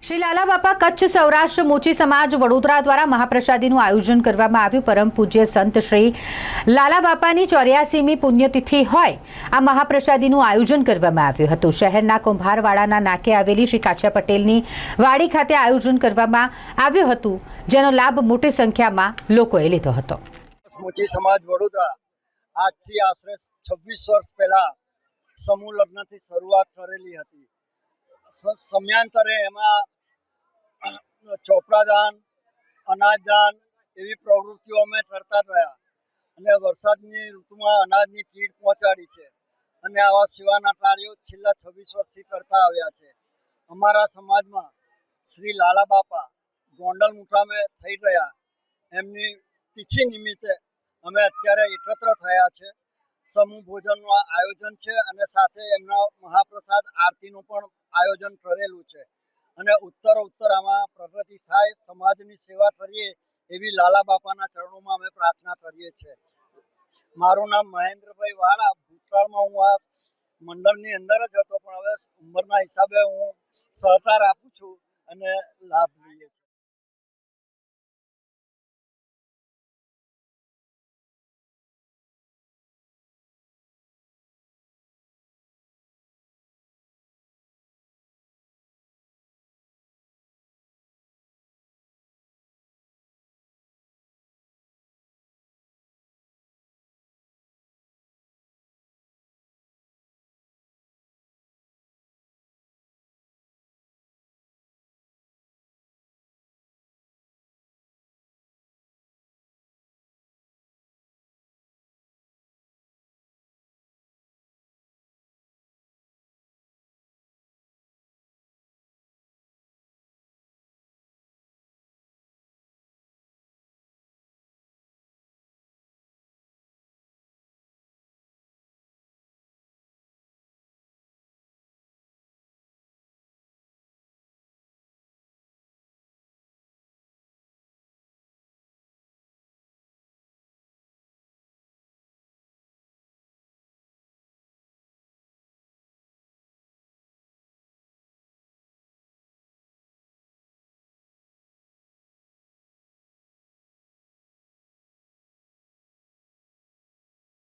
श्री लाला बापा कच्छ सौराष्ट्र मोची समाज वडोदरा द्वारा महाप्रसादीનું આયોજન કરવામાં આવ્યું। પરમ પૂજ્ય સંત શ્રી લાલા બાપાની 84મી પુણ્યતિથિ હોય આ મહાપ્રસાદીનું આયોજન કરવામાં આવ્યું હતું। શહેરના કુંભારવાડાના નાકે આવેલી શ્રી કાછા પટેલની વાડી ખાતે આયોજન કરવામાં આવ્યું હતું, જેનો લાભ મોટી સંખ્યામાં લોકોએ લીધો હતો। મોચી સમાજ વડોદરા આજથી આશરે 26 વર્ષ પહેલા સમૂહ લગ્નથી શરૂઆત કરેલી હતી। સમયાંતરે એમાં ચોપડાદાન, અનાજદાન એવી પ્રવૃત્તિઓ અમે કરતા રહ્યા અને વરસાદની ઋતુમાં અનાજની કીટ પહોંચાડી છે અને આવા સેવાના કાર્યો છેલ્લા 26 વર્ષથી કરતા આવ્યા છે। અમારા સમાજમાં શ્રી લાલા બાપા ગોંડલ મુકામે થઈ રહ્યા એમની તિથિ નિમિત્તે અમે અત્યારે એકત્ર થયા છે। સમૂહ ભોજનનું આયોજન છે અને સાથે એમના મહાપ્રસાદ આરતીનું પણ આયોજન કરેલું છે અને ઉત્તર આમાં પ્રગતિ થાય, સમાજની સેવા કરીએ એવી લાલા બાપાના ચરણોમાં અમે પ્રાર્થના કરીએ છીએ। મારું નામ મહેન્દ્રભાઈ વાળા। ભૂતકાળમાં હું આ મંડળની અંદર જ હતો, પણ હવે ઉંમરના હિસાબે હું સહકાર